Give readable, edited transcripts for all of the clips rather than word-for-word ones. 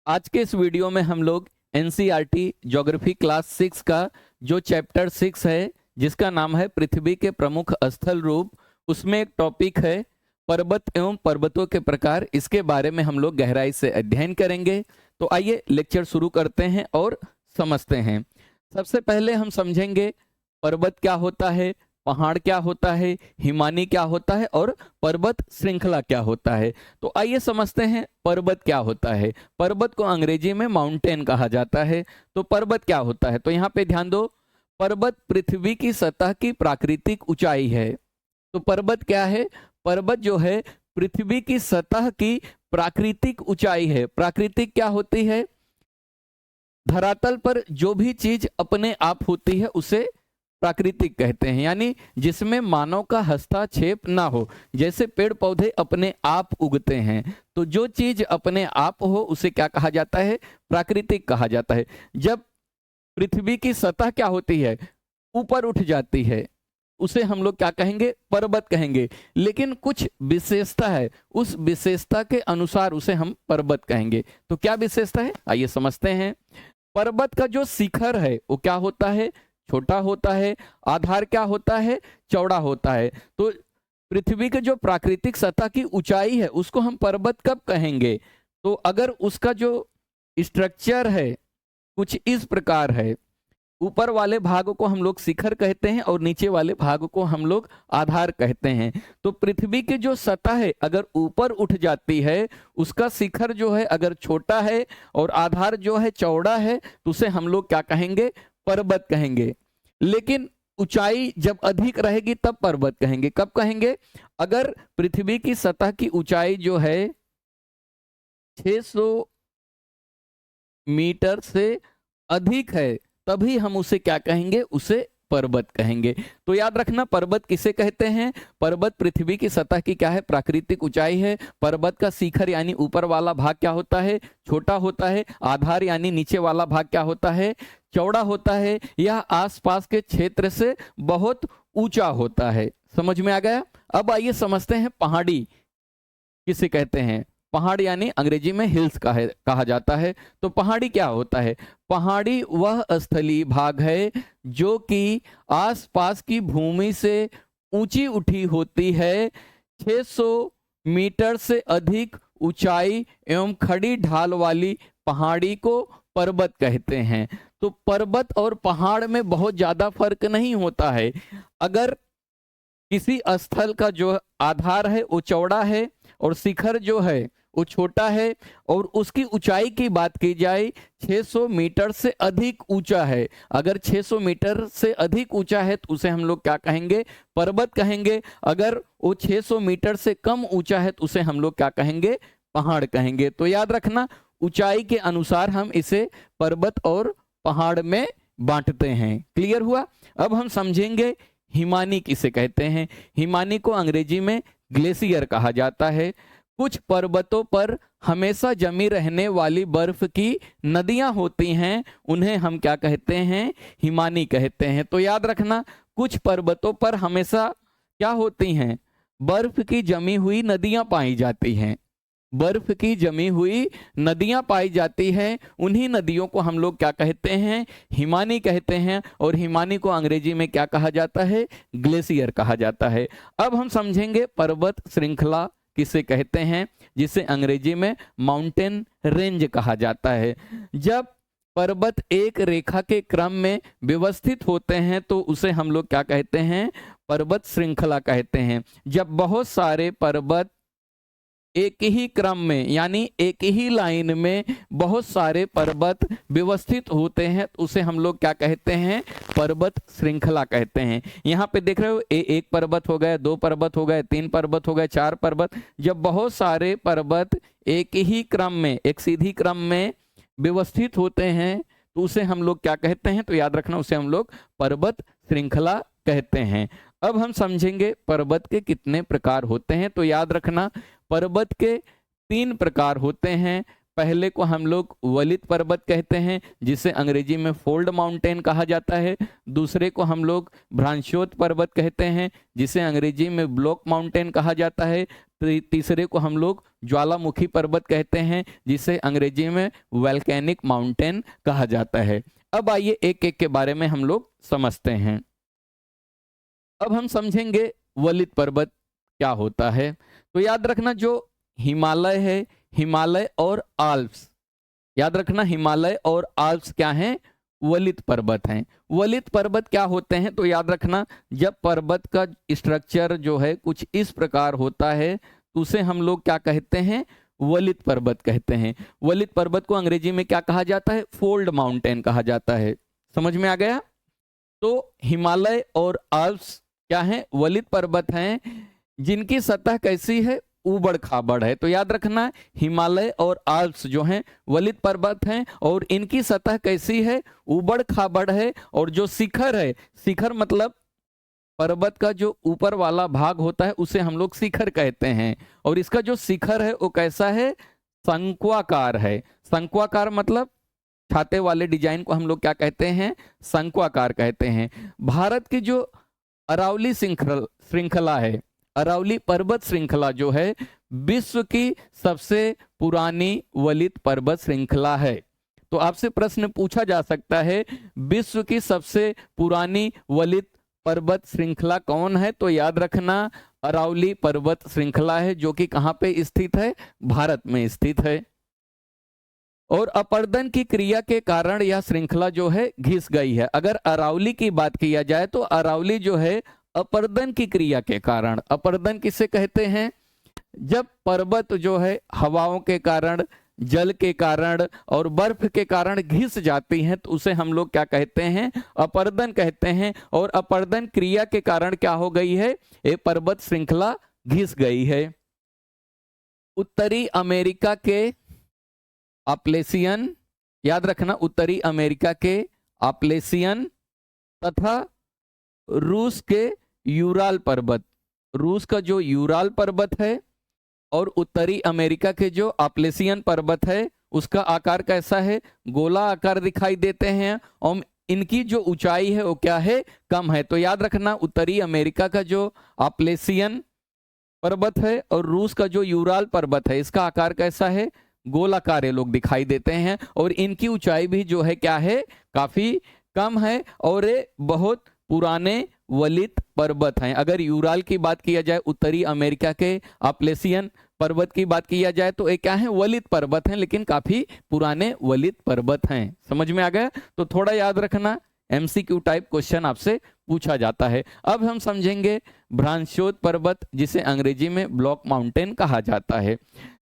आज के इस वीडियो में हम लोग एनसीईआरटी ज्योग्राफी क्लास 6 का जो चैप्टर 6 है जिसका नाम है पृथ्वी के प्रमुख स्थल रूप, उसमें एक टॉपिक है पर्वत एवं पर्वतों के प्रकार। इसके बारे में हम लोग गहराई से अध्ययन करेंगे। तो आइए लेक्चर शुरू करते हैं और समझते हैं। सबसे पहले हम समझेंगे पर्वत क्या होता है, पहाड़ क्या होता है, हिमानी क्या होता है और पर्वत श्रृंखला क्या होता है। तो आइए समझते हैं पर्वत क्या होता है। पर्वत को अंग्रेजी में माउंटेन कहा जाता है। तो पर्वत क्या होता है, तो यहाँ पे ध्यान दो, पर्वत पृथ्वी की सतह की प्राकृतिक ऊंचाई है। तो पर्वत क्या है, पर्वत जो है पृथ्वी की सतह की प्राकृतिक ऊंचाई है। प्राकृतिक क्या होती है, धरातल पर जो भी चीज अपने आप होती है उसे प्राकृतिक कहते हैं, यानी जिसमें मानव का हस्तक्षेप ना हो। जैसे पेड़ पौधे अपने आप उगते हैं, तो जो चीज अपने आप हो उसे क्या कहा जाता है, प्राकृतिक कहा जाता है। जब पृथ्वी की सतह क्या होती है, ऊपर उठ जाती है, उसे हम लोग क्या कहेंगे, पर्वत कहेंगे। लेकिन कुछ विशेषता है, उस विशेषता के अनुसार उसे हम पर्वत कहेंगे। तो क्या विशेषता है, आइए समझते हैं। पर्वत का जो शिखर है वो क्या होता है, छोटा होता है। आधार क्या होता है, चौड़ा होता है। तो पृथ्वी के जो प्राकृतिक सतह की ऊंचाई है उसको हम पर्वत कब कहेंगे, तो अगर उसका जो स्ट्रक्चर है कुछ इस प्रकार है, ऊपर वाले भाग को हम लोग शिखर कहते हैं और नीचे वाले भाग को हम लोग आधार कहते हैं। तो पृथ्वी की जो सतह है अगर ऊपर उठ जाती है, उसका शिखर जो है अगर छोटा है और आधार जो है चौड़ा है, तो उसे हम लोग क्या कहेंगे, पर्वत कहेंगे। लेकिन ऊंचाई जब अधिक रहेगी तब पर्वत कहेंगे। कब कहेंगे, अगर पृथ्वी की सतह की ऊंचाई जो है 600 मीटर से अधिक है तभी हम उसे क्या कहेंगे, उसे पर्वत कहेंगे। तो याद रखना, पर्वत किसे कहते हैं, पर्वत पृथ्वी की सतह की क्या है, प्राकृतिक ऊंचाई है। पर्वत का शिखर यानी ऊपर वाला भाग क्या होता है, छोटा होता है। आधार यानी नीचे वाला भाग क्या होता है, चौड़ा होता है। यह आसपास के क्षेत्र से बहुत ऊंचा होता है। समझ में आ गया। अब आइए समझते हैं पहाड़ी किसे कहते हैं। पहाड़ यानी अंग्रेजी में हिल्स कहा जाता है। तो पहाड़ी क्या होता है, पहाड़ी वह स्थलीय भाग है जो कि आसपास की भूमि से ऊंची उठी होती है। 600 मीटर से अधिक ऊंचाई एवं खड़ी ढाल वाली पहाड़ी को पर्वत कहते हैं। तो पर्वत और पहाड़ में बहुत ज्यादा फर्क नहीं होता है। अगर किसी स्थल का जो आधार है वो चौड़ा है और शिखर जो है वो छोटा है और उसकी ऊंचाई की बात की जाए 600 मीटर से अधिक ऊंचा है, अगर 600 मीटर से अधिक ऊंचा है तो उसे हम लोग क्या कहेंगे, पर्वत कहेंगे। अगर वो 600 मीटर से कम ऊंचा है तो उसे हम लोग क्या कहेंगे, पहाड़ कहेंगे। तो याद रखना, ऊंचाई के अनुसार हम इसे पर्वत और पहाड़ में बांटते हैं। क्लियर हुआ। अब हम समझेंगे हिमानी किसे कहते हैं। हिमानी को अंग्रेजी में ग्लेशियर कहा जाता है। कुछ पर्वतों पर हमेशा जमी रहने वाली बर्फ की नदियां होती हैं, उन्हें हम क्या कहते हैं, हिमानी कहते हैं। तो याद रखना, कुछ पर्वतों पर हमेशा क्या होती हैं, बर्फ की जमी हुई नदियां पाई जाती हैं। बर्फ की जमी हुई नदियां पाई जाती हैं, उन्हीं नदियों को हम लोग क्या कहते हैं, हिमानी कहते हैं। और हिमानी को अंग्रेजी में क्या कहा जाता है, ग्लेशियर कहा जाता है। अब हम समझेंगे पर्वत श्रृंखला किसे कहते हैं, जिसे अंग्रेजी में माउंटेन रेंज कहा जाता है। जब पर्वत एक रेखा के क्रम में व्यवस्थित होते हैं तो उसे हम लोग क्या कहते हैं, पर्वत श्रृंखला कहते हैं। जब बहुत सारे पर्वत एक ही क्रम में यानी एक ही लाइन में बहुत सारे पर्वत व्यवस्थित होते हैं तो उसे हम लोग क्या कहते हैं, पर्वत श्रृंखला कहते हैं। यहाँ पे देख रहे हो, एक पर्वत हो गए, दो पर्वत हो गए, तीन पर्वत हो गए, चार पर्वत। जब बहुत सारे पर्वत एक ही क्रम में, एक सीधी क्रम में व्यवस्थित होते हैं तो उसे हम लोग क्या कहते हैं, तो याद रखना उसे हम लोग पर्वत श्रृंखला कहते हैं। अब हम समझेंगे पर्वत के कितने प्रकार होते हैं। तो याद रखना, पर्वत के 3 प्रकार होते हैं। पहले को हम लोग वलित पर्वत कहते हैं, जिसे अंग्रेजी में फोल्ड माउंटेन कहा जाता है। दूसरे को हम लोग भ्रांशोत पर्वत कहते हैं, जिसे अंग्रेजी में ब्लॉक माउंटेन कहा जाता है। तीसरे को हम लोग ज्वालामुखी पर्वत कहते हैं, जिसे अंग्रेजी में वोल्केनिक माउंटेन कहा जाता है। अब आइए एक एक के बारे में हम लोग समझते हैं। अब हम समझेंगे वलित पर्वत क्या होता है। तो याद रखना, जो हिमालय है, हिमालय और आल्प्स, याद रखना हिमालय और आल्प्स क्या हैं, वलित पर्वत हैं। वलित पर्वत क्या होते हैं, तो याद रखना जब पर्वत का स्ट्रक्चर जो है कुछ इस प्रकार होता है तो उसे हम लोग क्या कहते हैं, वलित पर्वत कहते हैं। वलित पर्वत को अंग्रेजी में क्या कहा जाता है, फोल्ड माउंटेन कहा जाता है। समझ में आ गया। तो हिमालय और आल्प्स क्या है, वलित पर्वत हैं, जिनकी सतह कैसी है, ऊबड़ खाबड़ है। तो याद रखना हिमालय और आल्प्स जो हैं वलित पर्वत हैं और इनकी सतह कैसी है, ऊबड़ खाबड़ है। और जो शिखर है, शिखर मतलब पर्वत का जो ऊपर वाला भाग होता है उसे हम लोग शिखर कहते हैं। और इसका जो शिखर है वो कैसा है, शंक्वाकार है। शंक्वाकार मतलब छाते वाले डिजाइन को हम लोग क्या कहते हैं, शंक्वाकार कहते हैं। भारत की जो अरावली श्रृंखला है, अरावली पर्वत श्रृंखला जो है विश्व की सबसे पुरानी वलित पर्वत श्रृंखला है। तो आपसे प्रश्न पूछा जा सकता है, विश्व की सबसे पुरानी वलित पर्वत श्रृंखला कौन है, तो याद रखना अरावली पर्वत श्रृंखला है, जो कि कहाँ पे स्थित है, भारत में स्थित है। और अपर्दन की क्रिया के कारण यह श्रृंखला जो है घिस गई है। अगर अरावली की बात किया जाए तो अरावली जो है अपर्दन की क्रिया के कारण, अपर्दन किसे कहते हैं, जब पर्वत जो है हवाओं के कारण, जल के कारण और बर्फ के कारण घिस जाती हैं तो उसे हम लोग क्या कहते हैं, अपर्दन कहते हैं। और अपर्दन क्रिया के कारण क्या हो गई है, ये पर्वत श्रृंखला घिस गई है। उत्तरी अमेरिका के अपलेशियन, याद रखना उत्तरी अमेरिका के अपलेशियन तथा रूस के यूराल पर्वत, रूस का जो यूराल पर्वत है और उत्तरी अमेरिका के जो अपलेशियन पर्वत है उसका आकार कैसा है, गोला आकार दिखाई देते हैं और इनकी जो ऊंचाई है वो क्या है, कम है। तो याद रखना उत्तरी अमेरिका का जो अपलेशियन पर्वत है और रूस का जो यूराल पर्वत है इसका आकार कैसा है, गोलाकार ये लोग दिखाई देते हैं और इनकी ऊंचाई भी जो है क्या है, काफी कम है और ये बहुत पुराने वलित पर्वत हैं। अगर यूराल की बात किया जाए, उत्तरी अमेरिका के अपलेशियन पर्वत की बात किया जाए तो ये क्या है, वलित पर्वत हैं, लेकिन काफी पुराने वलित पर्वत हैं। समझ में आ गया। तो थोड़ा याद रखना, एमसीक्यू टाइप क्वेश्चन आपसे पूछा जाता है। अब हम समझेंगे भ्रांशोद पर्वत, जिसे अंग्रेजी में ब्लॉक माउंटेन कहा जाता है।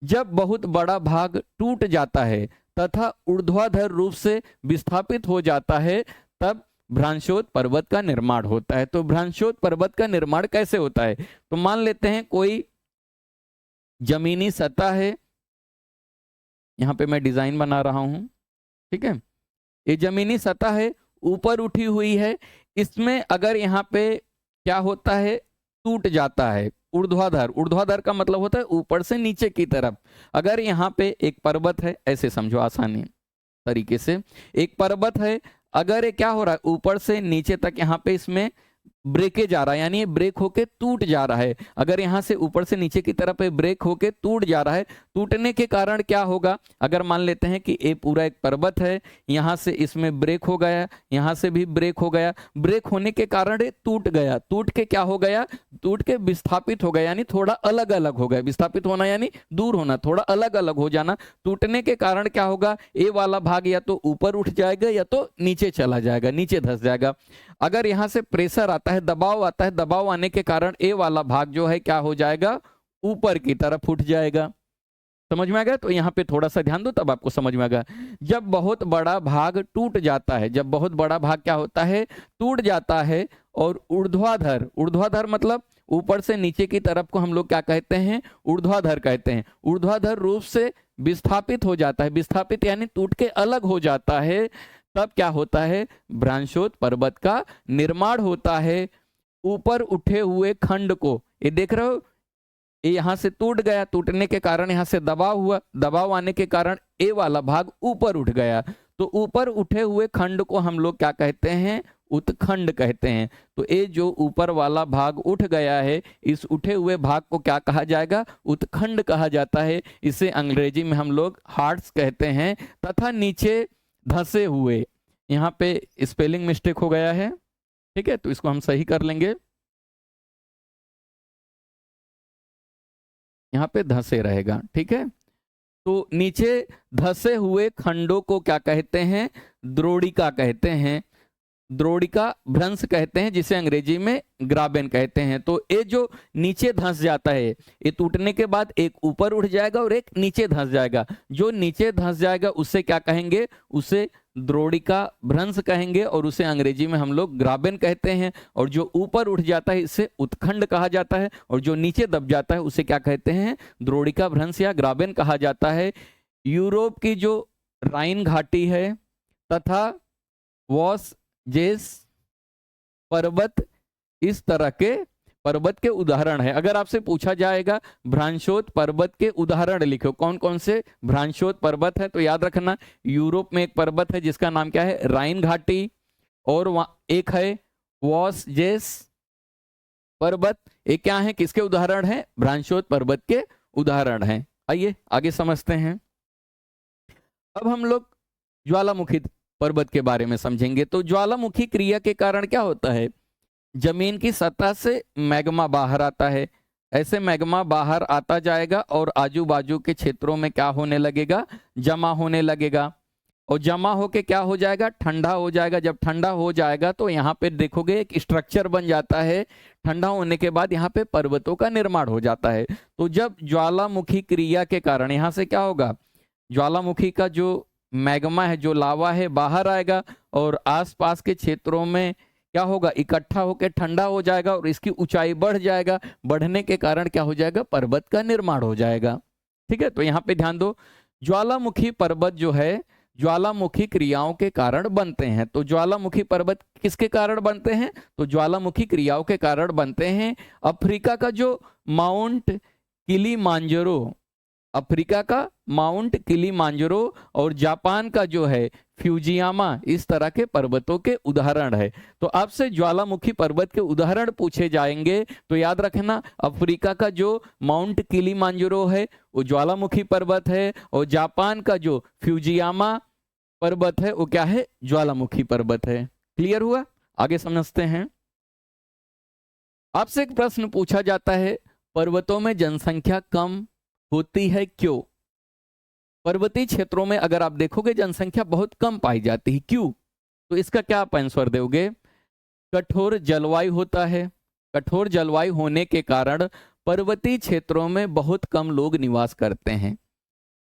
जब बहुत बड़ा भाग टूट जाता है तथा ऊर्ध्वाधर रूप से विस्थापित हो जाता है तब भ्रांशोद पर्वत का निर्माण होता है। तो भ्रांशोद पर्वत का निर्माण कैसे होता है, तो मान लेते हैं कोई जमीनी सतह है, यहां पे मैं डिजाइन बना रहा हूं, ठीक है, ये जमीनी सतह है, ऊपर उठी हुई है, इसमें अगर यहाँ पे क्या होता है, टूट जाता है, ऊर्ध्वाधर, ऊर्ध्वाधर का मतलब होता है ऊपर से नीचे की तरफ। अगर यहाँ पे एक पर्वत है, ऐसे समझो आसानी तरीके से, एक पर्वत है, अगर ये क्या हो रहा है, ऊपर से नीचे तक यहाँ पे इसमें ब्रेके जा रहा है, यानी ये ब्रेक होके टूट जा रहा है। अगर यहाँ से ऊपर से नीचे की तरफ ये ब्रेक होके टूट जा रहा है, टूटने के कारण क्या होगा, अगर मान लेते हैं कि ये पूरा एक पर्वत है, यहाँ से इसमें ब्रेक हो गया, यहाँ से भी ब्रेक हो गया, ब्रेक होने के कारण ये टूट गया, टूट के क्या हो गया, टूट के विस्थापित हो गया, यानी थोड़ा अलग अलग हो गया। विस्थापित होना यानी दूर होना, थोड़ा अलग अलग हो जाना। टूटने के कारण क्या होगा, ये वाला भाग या तो ऊपर उठ जाएगा या तो नीचे चला जाएगा, नीचे धंस जाएगा। अगर यहाँ से प्रेशर आता है, दबाव आता है, दबाव आने के कारण ए वाला भाग जो है क्या हो जाएगा, ऊपर की तरफ उठ जाएगा। समझ में आ गया। तो यहाँ पे थोड़ा सा ध्यान दो तब आपको समझ में आएगा। जब बहुत बड़ा भाग टूट जाता है, जब बहुत बड़ा भाग क्या होता है, टूट जाता है और ऊर्ध्वाधर, ऊर्ध्वाधर मतलब ऊपर से नीचे की तरफ को हम लोग क्या कहते हैं, ऊर्ध्वाधर कहते हैं। ऊर्ध्वाधर रूप से विस्थापित हो जाता है, विस्थापित यानी टूट के अलग हो जाता है, तब क्या होता है, भ्रांशोद पर्वत का निर्माण होता है। ऊपर उठे हुए खंड को, ये देख रहे हो, ये यहां से टूट गया, टूटने के कारण यहां से दबाव हुआ, दबाव आने के कारण ए वाला भाग ऊपर उठ गया। तो ऊपर उठे हुए खंड को हम लोग क्या कहते हैं, उत्खंड कहते हैं। तो ये जो ऊपर वाला भाग उठ गया है, इस उठे हुए भाग को क्या कहा जाएगा? उत्खंड कहा जाता है। इसे अंग्रेजी में हम लोग हार्ट्स कहते हैं। तथा नीचे धंसे हुए, यहाँ पे स्पेलिंग मिस्टेक हो गया है, ठीक है, तो इसको हम सही कर लेंगे। यहाँ पे धंसे रहेगा, ठीक है। तो नीचे धसे हुए खंडों को क्या कहते हैं? द्रोणिका कहते हैं। द्रोणिका भ्रंश कहते हैं, जिसे अंग्रेजी में ग्राबेन कहते हैं। तो ये जो नीचे धंस जाता है, ये टूटने के बाद एक ऊपर उठ जाएगा और एक नीचे धंस जाएगा। जो नीचे धंस जाएगा उसे क्या कहेंगे? उसे द्रोणिका भ्रंश कहेंगे और उसे अंग्रेजी में हम लोग ग्राबेन कहते हैं। और जो ऊपर उठ जाता है इसे उत्खंड कहा जाता है, और जो नीचे दब जाता है उसे क्या कहते हैं? द्रोणिका भ्रंश या ग्राबेन कहा जाता है। यूरोप की जो राइन घाटी है तथा वॉस जेस पर्वत इस तरह के पर्वत के उदाहरण है। अगर आपसे पूछा जाएगा भ्रांशोत पर्वत के उदाहरण लिखो, कौन कौन से भ्रांशोत पर्वत है, तो याद रखना यूरोप में एक पर्वत है जिसका नाम क्या है? राइन घाटी, और एक है वॉस जेस पर्वत। ये क्या है? किसके उदाहरण है? भ्रांशोत पर्वत के उदाहरण है। आइए आगे समझते हैं। अब हम लोग ज्वालामुखी पर्वत के बारे में समझेंगे। तो ज्वालामुखी क्रिया के कारण क्या होता है? जमीन की सतह से मैग्मा बाहर आता है। ऐसे मैग्मा बाहर आता जाएगा और आजू बाजू के क्षेत्रों में क्या होने लगेगा? जमा होने लगेगा। और जमा होके क्या हो जाएगा? ठंडा हो जाएगा। जब ठंडा हो जाएगा तो यहाँ पे देखोगे एक स्ट्रक्चर बन जाता है। ठंडा होने के बाद यहाँ पे पर्वतों का निर्माण हो जाता है। तो जब ज्वालामुखी क्रिया के कारण यहाँ से क्या होगा? ज्वालामुखी का जो मैग्मा है, जो लावा है, बाहर आएगा और आसपास के क्षेत्रों में क्या होगा? इकट्ठा होकर ठंडा हो जाएगा और इसकी ऊंचाई बढ़ जाएगा। बढ़ने के कारण क्या हो जाएगा? पर्वत का निर्माण हो जाएगा। ठीक है, तो यहाँ पे ध्यान दो, ज्वालामुखी पर्वत जो है ज्वालामुखी क्रियाओं के कारण बनते हैं। तो ज्वालामुखी पर्वत किसके कारण बनते हैं? तो ज्वालामुखी क्रियाओं के कारण बनते हैं। अफ्रीका का जो माउंट किलिमांजारो, अफ्रीका का माउंट किलिमांजारो और जापान का जो है फ्यूजियामा, इस तरह के पर्वतों के उदाहरण है। तो आपसे ज्वालामुखी पर्वत के उदाहरण पूछे जाएंगे तो याद रखना, अफ्रीका का जो माउंट किलिमांजारो है वो ज्वालामुखी पर्वत है, और जापान का जो फ्यूजियामा पर्वत है वो क्या है? ज्वालामुखी पर्वत है। क्लियर हुआ? आगे समझते हैं। आपसे एक प्रश्न पूछा जाता है, पर्वतों में जनसंख्या कम होती है क्यों? पर्वतीय क्षेत्रों में अगर आप देखोगे जनसंख्या बहुत कम पाई जाती है, क्यों? तो इसका क्या आप आंसर दोगे? कठोर जलवायु होता है। कठोर जलवायु होने के कारण पर्वतीय क्षेत्रों में बहुत कम लोग निवास करते हैं।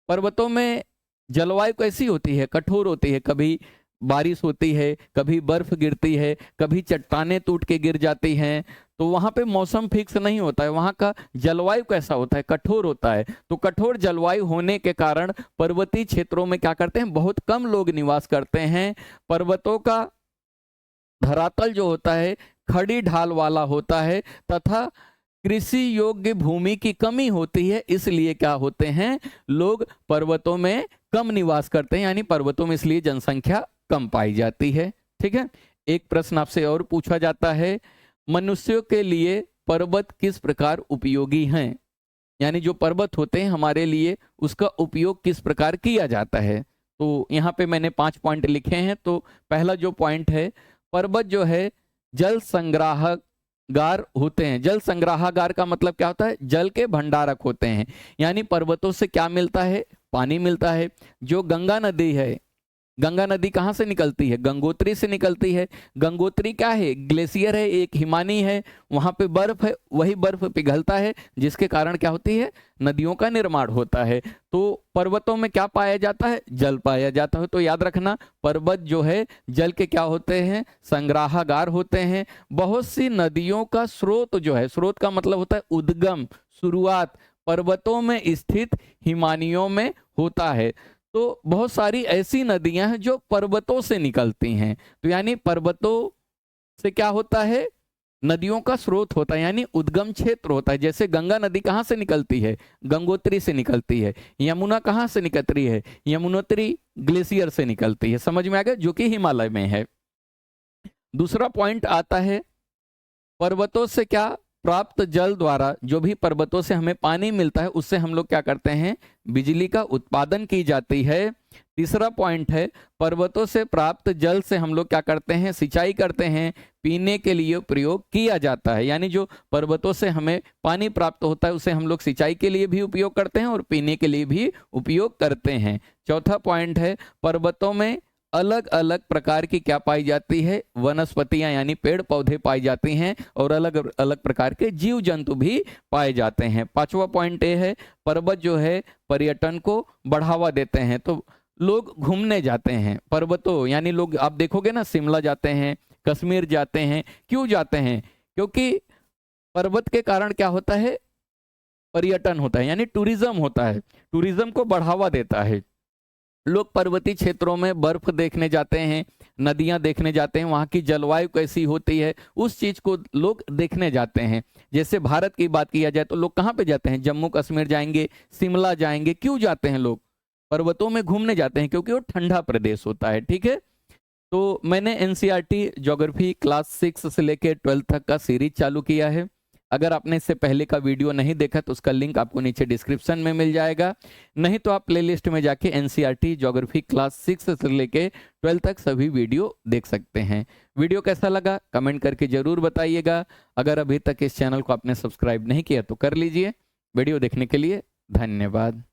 पर्वतों में जलवायु कैसी होती है? कठोर होती है। कभी बारिश होती है, कभी बर्फ गिरती है, कभी चट्टानें टूट के गिर जाती हैं। तो वहां पे मौसम फिक्स नहीं होता है। वहां का जलवायु कैसा होता है? कठोर होता है। तो कठोर जलवायु होने के कारण पर्वतीय क्षेत्रों में क्या करते हैं? बहुत कम लोग निवास करते हैं। पर्वतों का धरातल जो होता है खड़ी ढाल वाला होता है तथा कृषि योग्य भूमि की कमी होती है, इसलिए क्या होते हैं? लोग पर्वतों में कम निवास करते हैं, यानी पर्वतों में इसलिए जनसंख्या कम पाई जाती है। ठीक है, एक प्रश्न आपसे और पूछा जाता है, मनुष्यों के लिए पर्वत किस प्रकार उपयोगी हैं? यानी जो पर्वत होते हैं हमारे लिए, उसका उपयोग किस प्रकार किया जाता है? तो यहाँ पे मैंने 5 पॉइंट लिखे हैं। तो पहला जो पॉइंट है, पर्वत जो है जल संग्राहगार होते हैं। जल संग्राहगार का मतलब क्या होता है? जल के भंडारक होते हैं। यानी पर्वतों से क्या मिलता है? पानी मिलता है। जो गंगा नदी है, गंगा नदी कहाँ से निकलती है? गंगोत्री से निकलती है। गंगोत्री क्या है? ग्लेशियर है, एक हिमानी है, वहां पे बर्फ है, वही बर्फ पिघलता है जिसके कारण क्या होती है? नदियों का निर्माण होता है। तो पर्वतों में क्या पाया जाता है? जल पाया जाता है। तो याद रखना, पर्वत जो है जल के क्या होते हैं? संग्राहगार होते हैं। बहुत सी नदियों का स्रोत जो है, स्रोत का मतलब होता है उद्गम, शुरुआत, पर्वतों में स्थित हिमानियों में होता है। तो बहुत सारी ऐसी नदियां हैं जो पर्वतों से निकलती हैं। तो यानी पर्वतों से क्या होता है? नदियों का स्रोत होता है, यानी उद्गम क्षेत्र होता है। जैसे गंगा नदी कहाँ से निकलती है? गंगोत्री से निकलती है। यमुना कहाँ से निकलती है? यमुनोत्री ग्लेशियर से निकलती है। समझ में आ गया? जो कि हिमालय में है। दूसरा पॉइंट आता है पर्वतों से क्या प्राप्त जल द्वारा, जो भी पर्वतों से हमें पानी मिलता है उससे हम लोग क्या करते हैं, बिजली का उत्पादन की जाती है। तीसरा पॉइंट है पर्वतों से प्राप्त जल से हम लोग क्या करते हैं, सिंचाई करते हैं, पीने के लिए प्रयोग किया जाता है। यानी जो पर्वतों से हमें पानी प्राप्त होता है उसे हम लोग सिंचाई के लिए भी उपयोग करते हैं और पीने के लिए भी उपयोग करते हैं। चौथा पॉइंट है पर्वतों में अलग अलग प्रकार की क्या पाई जाती है, वनस्पतियां यानी पेड़ पौधे पाई जाती हैं और अलग अलग प्रकार के जीव जंतु भी पाए जाते हैं। पांचवा पॉइंट ये है पर्वत जो है पर्यटन को बढ़ावा देते हैं। तो लोग घूमने जाते हैं पर्वतों, यानी लोग आप देखोगे ना शिमला जाते हैं, कश्मीर जाते हैं। क्यों जाते हैं? क्योंकि पर्वत के कारण क्या होता है, पर्यटन होता है, यानी टूरिज्म होता है, टूरिज्म को बढ़ावा देता है। लोग पर्वतीय क्षेत्रों में बर्फ देखने जाते हैं, नदियां देखने जाते हैं, वहाँ की जलवायु कैसी होती है उस चीज को लोग देखने जाते हैं। जैसे भारत की बात किया जाए तो लोग कहाँ पे जाते हैं, जम्मू कश्मीर जाएंगे, शिमला जाएंगे। क्यों जाते हैं लोग? पर्वतों में घूमने जाते हैं क्योंकि वो ठंडा प्रदेश होता है। ठीक है, तो मैंने एनसीईआरटी ज्योग्राफी क्लास 6 से लेकर 12 तक का सीरीज चालू किया है। अगर आपने इससे पहले का वीडियो नहीं देखा तो उसका लिंक आपको नीचे डिस्क्रिप्शन में मिल जाएगा, नहीं तो आप प्लेलिस्ट में जाके एनसीईआरटी ज्योग्राफी क्लास 6 से लेके 12 तक सभी वीडियो देख सकते हैं। वीडियो कैसा लगा कमेंट करके जरूर बताइएगा। अगर अभी तक इस चैनल को आपने सब्सक्राइब नहीं किया तो कर लीजिए। वीडियो देखने के लिए धन्यवाद।